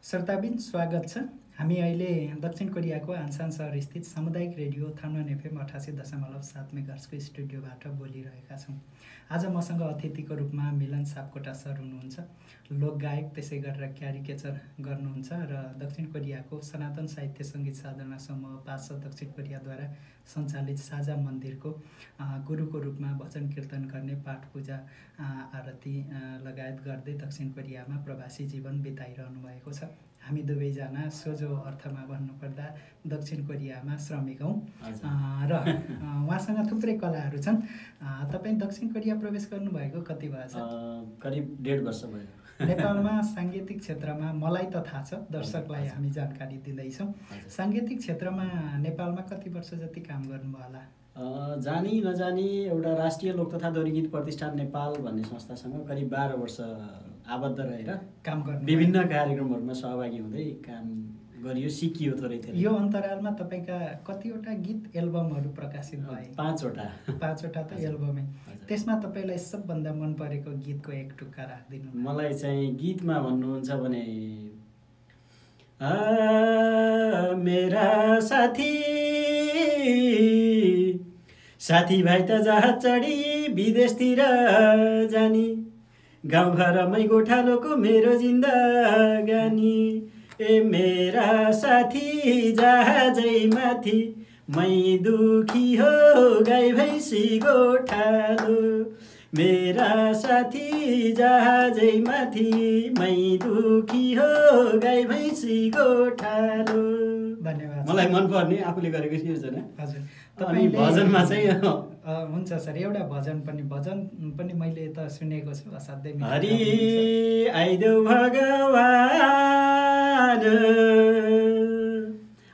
श्रोताबिन स्वागत छ। हामी अहिले दक्षिण कोरियाको आन्सान सहर स्थित सामुदायिक रेडियो थाम्न एफएम 88.7 मेगाहर्जको स्टुडियोबाट बोलिरहेका छौँ। आज मसँग अतिथिको रूपमा मिलन सापकोटा सर हुनुहुन्छ। लोकगायक त्यसै गरेर क्यारिकेचर गर्नुहुन्छ र दक्षिण कोरियाको सनातन साहित्य सङ्गीत साधना समूह पासा दक्षिण कोरियाद्वारा सञ्चालित साझा मन्दिरको गुरुको रूपमा भजन कीर्तन गर्ने पाठ पूजा आरती लगायत गर्दै दक्षिण कोरियामा प्रवासी जीवन बिताइरहनु भएको छ। हामी दुवैजना सोझो अर्थमा भन्नुपर्दा दक्षिण कोरियामा श्रमिक हौँ र उहाँसँग थुप्रै कलाहरू छन्। तपाईँ दक्षिण कोरिया प्रवेश गर्नुभएको कति भयो छ? करिब 1.5 वर्ष भयो। नेपालमा साङ्गीतिक क्षेत्रमा मलाई त थाहा छ, दर्शकलाई हामी जानकारी दिँदैछौँ। साङ्गीतिक क्षेत्रमा नेपालमा कति वर्ष जति काम गर्नुभयो होला? जानी नजानी एउटा राष्ट्रिय लोक तथा दोहोरी प्रतिष्ठान नेपाल भन्ने संस्थासँग करिब 12 वर्ष आबद्ध रहेर काम गर्ने विभिन्न कार्यक्रमहरूमा सहभागी हुँदै काम गरियो, सिकियो थोरै थोरै। यो अन्तरालमा तपाईँका कतिवटा गीत एल्बमहरू प्रकाशित भए? 5वटा। 5वटा त एल्बमै। त्यसमा तपाईँलाई सबभन्दा मन परेको गीतको एक टुक्का राखिदिनु। मलाई चाहिँ गीतमा भन्नुहुन्छ भने मेरा साथी भाइ त जहाज चढी विदेशतिर जानी, गाउँघरमै गोठालोको मेरो जिन्दगानी। ए मेरा साथी जहाजै माथि मै दुखी हो गाई भैँसी गोठालो, मेरा साथी जहाजै माथि मै दुखी हो गाई भैँसी गोठालो। धन्यवाद। मलाई मनपर्ने आफूले गरेको सिर्जना। हजुर। अनि भजनमा चाहिँ हुन्छ सर, एउटा भजन पनि मैले त सुनेको छु, असाध्यै हरि आइदेऊ भगवान,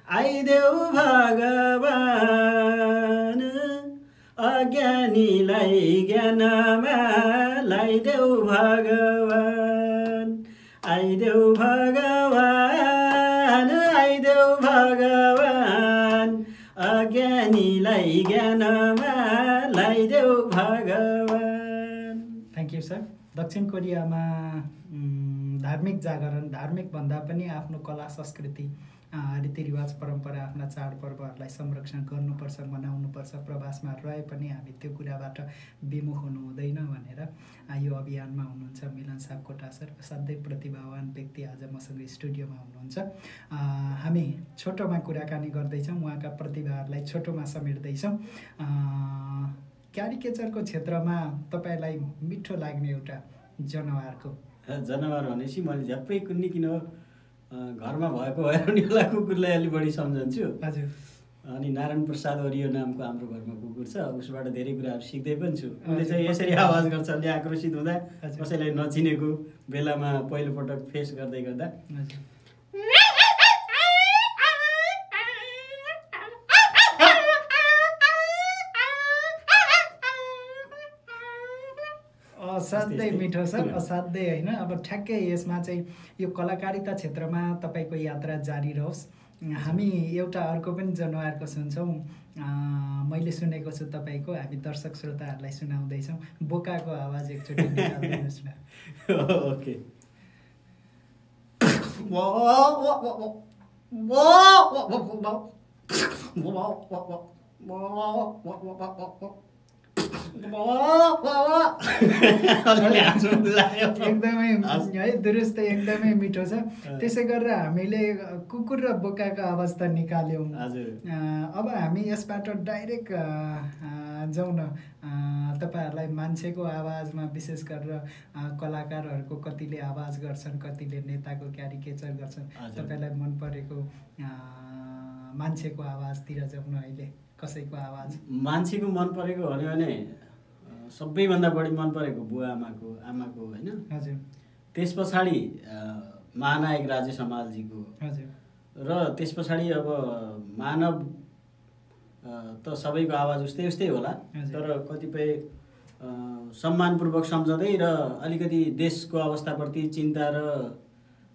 आइदेऊ भगवान, अज्ञानीलाई ज्ञानमा लाइदेऊ भगवान, आइदेऊ भगवान, आइदेऊ भगवान, अज्ञानीलाई ज्ञानमा लाइदेऊ भगवान। Thank you sir. दक्षिण कोरियामा धार्मिक जागरण, धार्मिक भन्दा पनि आफ्नो कला संस्कृति रीतिरिवाज परम्परा आफ्ना चाडपर्वहरूलाई संरक्षण गर्नुपर्छ, मनाउनुपर्छ। प्रवासमा रहे पनि हामी त्यो कुराबाट विमुख हुनु हुँदैन भनेर यो अभियानमा हुनुहुन्छ मिलन सापकोटा सर। असाध्यै प्रतिभावान व्यक्ति आज मसँग स्टुडियोमा हुनुहुन्छ। हामी छोटोमा कुराकानी गर्दैछौँ, उहाँका प्रतिभाहरूलाई छोटोमा समेट्दैछौँ। क्यारिकेचरको क्षेत्रमा तपाईँलाई मिठो लाग्ने एउटा जनावर भनेपछि मैले झ्याप्पै कुन्नी किन घरमा भएको भएर नि होला कुकुरलाई अलिक बढी सम्झन्छु। हजुर। अनि नारायण प्रसाद ओरियो नामको हाम्रो घरमा कुकुर छ, उसबाट धेरै कुराहरू सिक्दै पनि छु। उसले चाहिँ यसरी आवाज गर्छ, अलि आक्रोशित हुँदा, कसैलाई नचिनेको बेलामा पहिलोपटक फेस गर्दै गर्दा। असाध्यै मिठो सर, असाध्यै होइन। अब ठ्याक्कै यसमा चाहिँ यो कलाकारिता क्षेत्रमा तपाईँको यात्रा जारी रहोस्। हामी एउटा अर्को पनि जनावरको सुन्छौँ, मैले सुनेको छु तपाईँको, हामी दर्शक श्रोताहरूलाई सुनाउँदैछौँ। बोकाको आवाज एकचोटि निकाल्दिनुहोस् न। ओके। एकदमै है, दुरुस्त, एकदमै मिठो छ। त्यसै गरेर हामीले कुकुर र बोकाको आवाज त निकाल्यौँ। अब हामी यसबाट डाइरेक्ट जाउँ न। तपाईँहरूलाई मान्छेको आवाजमा विशेष गरेर कलाकारहरूको कतिले आवाज गर्छन्, कतिले नेताको क्यारिकेचर गर्छन्। तपाईँलाई मन परेको मान्छेको आवाजतिर जाउँ न। अहिले कसैको आवाज मान्छेको मन परेको भन्यो भने सबैभन्दा बढी मन परेको बुवा आमाको होइन। हजुर। त्यस पछाडि महानायक राजेश हमालजीको। हजुर। र त्यस पछाडि अब मानव त सबैको आवाज उस्तै उस्तै होला, तर कतिपय सम्मानपूर्वक सम्झँदै र अलिकति देशको अवस्थाप्रति चिन्ता र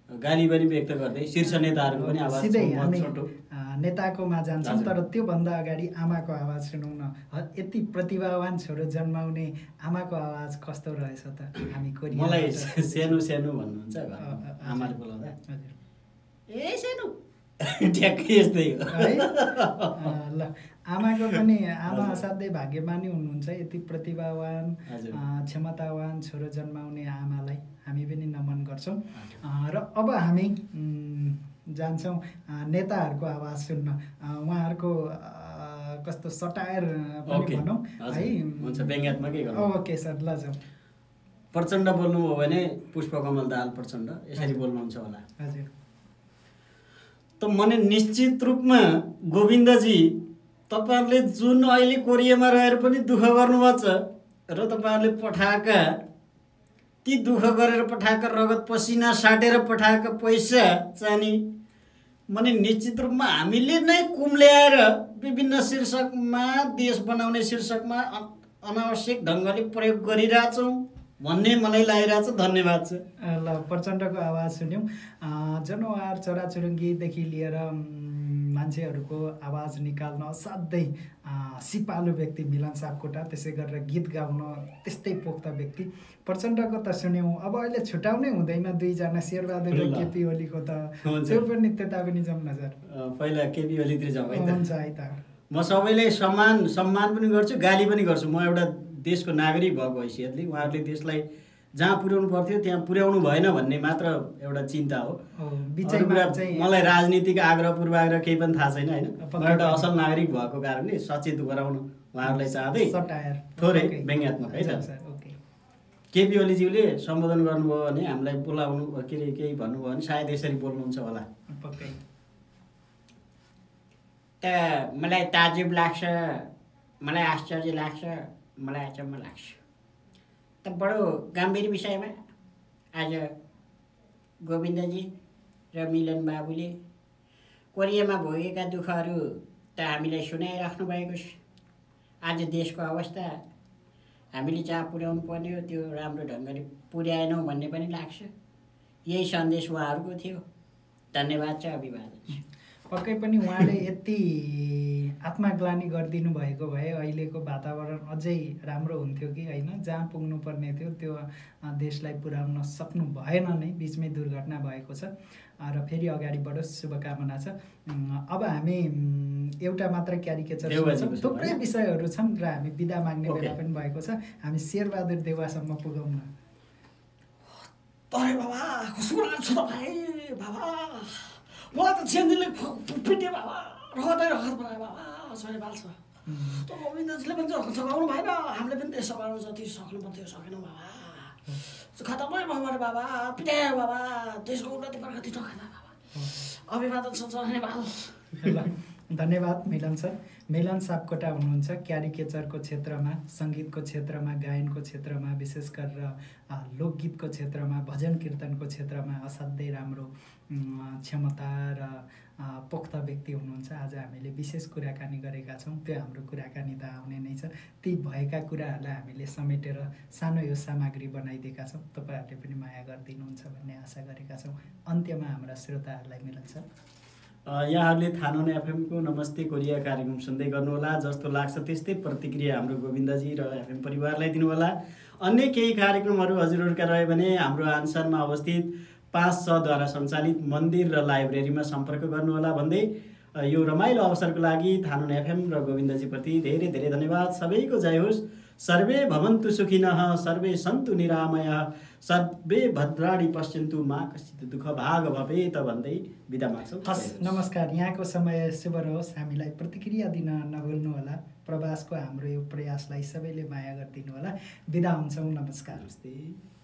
गाली पनि व्यक्त गर्दै शीर्ष नेताहरूको पनि आवाज छोटो नेताकोमा जान्छौँ, तर त्योभन्दा अगाडि आमाको आवाज सुनौँ न। यति प्रतिभावान छोरो जन्माउने आमाको आवाज कस्तो रहेछ त? हामी कोरिया मलाई सानो सानो भन्नुहुन्छ आमाले बोलाउँदा। ए सानो ठ्याक्कै यस्तै हो है ल आमाको पनि आमा असाध्यै भाग्यमानी हुनुहुन्छ, यति प्रतिभावान क्षमतावान छोरो जन्माउने आमालाई हामी पनि नमन गर्छौँ। र अब हामी जान्छौँ नेताहरूको आवाज सुन्न, उहाँहरूको कस्तो सटायर पनि भनौँ है, हुन्छ व्यङ्ग्यात्मकै गरौँ। ओके सर, ल जाउँ। प्रचण्ड बोल्नुभयो भने पुष्पकमल दाहाल प्रचण्ड यसरी बोल्नुहुन्छ होला। हजुर। त मने निश्चित रूपमा गोविन्दजी तपाईँहरूले जुन अहिले कोरियामा रहेर पनि दुःख गर्नुभएको छ र तपाईँहरूले पठाएका ती दुःख गरेर पठाएका रगत पसिना साटेर पठाएका पैसा चानी मने निश्चित रूपमा हामीले नै कुम्ल्याएर विभिन्न शीर्षकमा देश बनाउने शीर्षकमा अनावश्यक ढङ्गले प्रयोग गरिरहेछौँ भन्ने मलाई लागिरहेछ। धन्यवाद छ। ल प्रचण्डको आवाज सुन्यौँ। जनावर चराचुरुङ्गीदेखि लिएर मान्छेहरूको आवाज निकाल्न असाध्यै सिपालु व्यक्ति मिलन सापकोटा, त्यसै गरेर गीत गाउन त्यस्तै पोख्त व्यक्ति प्रचण्डको त सुन्यौँ। अब अहिले छुटाउनै हुँदैन दुईजना शेरबहादुर र केपी ओलीको त, त्यो पनि त्यता पनि जाउँ न सर। पहिला केपी ओलीतिर जाउँ है त। हुन्छ है त। म सबैलाई सम्मान पनि गर्छु, गाली पनि गर्छु। म एउटा देशको नागरिक भएको हैसियतले उहाँहरूले देशलाई जहाँ पुर्याउनु पर्थ्यो त्यहाँ पुर्याउनु भएन भन्ने मात्र एउटा चिन्ता हो। मलाई राजनीतिक आग्रह पूर्वाग्रह केही पनि थाहा छैन होइन। म एउटा असल नागरिक भएको कारणले सचेत गराउनु उहाँहरूलाई चाहँदै थोरै व्यङ्ग्यात्मक है त। केपी ओलीज्यूले सम्बोधन गर्नुभयो भने हामीलाई बोलाउनु के अरे केही भन्नुभयो भने सायद यसरी बोल्नुहुन्छ होला। त मलाई ताजुब लाग्छ, मलाई आश्चर्य लाग्छ, मलाई अचम्म लाग्छ। त बडो गम्भीर विषयमा आज गोविन्दजी र मिलन बाबुले कोरियामा भोगेका दुःखहरू त हामीलाई सुनाइराख्नु भएको छ। आज देशको अवस्था हामीले जहाँ पुर्याउनु पर्ने हो त्यो राम्रो ढङ्गले पुर्याएनौँ भन्ने पनि लाग्छ। यही सन्देश उहाँहरूको थियो। धन्यवाद छ, अभिवादन छ। पक्कै पनि उहाँले यति आत्मग्लानी गरिदिनु भएको भए अहिलेको वातावरण अझै राम्रो हुन्थ्यो कि होइन। जहाँ पुग्नु पर्ने थियो त्यो देशलाई पुर्याउन सक्नु भएन नै, बिचमै दुर्घटना भएको छ र फेरि अगाडि बढोस्, शुभकामना छ। अब हामी एउटा मात्र क्यारिकेचर सुन्छौँ, थुप्रै विषयहरू छन् र हामी बिदा माग्ने बेला पनि भएको छ। हामी शेरबहादुर देउवासम्म पुगौँ न। बाबा खुसुरा छ तपाईँ बाबा, मलाई त चेन्जीले पिटे बाबा, रगत बनायो बाबा, सरी बाल्छ। त गोविन्दजीले पनि सघाउनु भएन, हामीले पनि देश सघाउनु जति सक्नु पर्थ्यो सकेनौँ बाबा। खतमै भयो भने बाबा, पिटायो बाबा, देशको उन्नति प्रगति नखाँदा बाबा। अभिवादन छ, धन्यवाद। धन्यवाद मिलन सर। मिलन सापकोटा हुनुहुन्छ क्यारिकेचरको क्षेत्रमा, सङ्गीतको क्षेत्रमा, गायनको क्षेत्रमा, विशेष गरेर लोकगीतको क्षेत्रमा, भजन कीर्तनको क्षेत्रमा असाध्यै राम्रो क्षमता र पोख्त व्यक्ति हुनुहुन्छ। आज हामीले विशेष कुराकानी गरेका छौँ, त्यो हाम्रो कुराकानी त आउने नै छ। ती भएका कुराहरूलाई हामीले समेटेर सानो यो सामग्री बनाइदिएका छौँ। तपाईँहरूले पनि माया गरिदिनुहुन्छ भन्ने आशा गरेका छौँ। अन्त्यमा हाम्रा श्रोताहरूलाई मिलन सर। यहाँहरूले थानोन एफएमको नमस्ते कोरिया कार्यक्रम सुन्दै गर्नुहोला। जस्तो लाग्छ त्यस्तै प्रतिक्रिया हाम्रो गोविन्दजी र एफएम परिवारलाई दिनुहोला। अन्य केही कार्यक्रमहरू हजुरहरूका रह्यो भने हाम्रो आन्सरमा अवस्थित 5:6द्वारा सञ्चालित मन्दिर र लाइब्रेरीमा सम्पर्क गर्नुहोला भन्दै यो रमाइलो अवसरको लागि थानोन एफएम र गोविन्दजीप्रति धेरै धेरै धन्यवाद। सबैको जय होस्। सर्वे भवन्तु सुखिनः, सर्वे सन्तु निरामयः, सर्वे भद्राणि पश्यन्तु, मा कश्चित् दुःख भाग भवेत् भन्दै बिदा माग्छौँ। नमस्कार। यहाँको समय शुभ रहोस्। हामीलाई प्रतिक्रिया दिन नभुल्नुहोला। प्रवासको हाम्रो यो प्रयासलाई सबैले माया गरिदिनु होला। बिदा हुन्छौँ। नमस्कार। नमस्ते।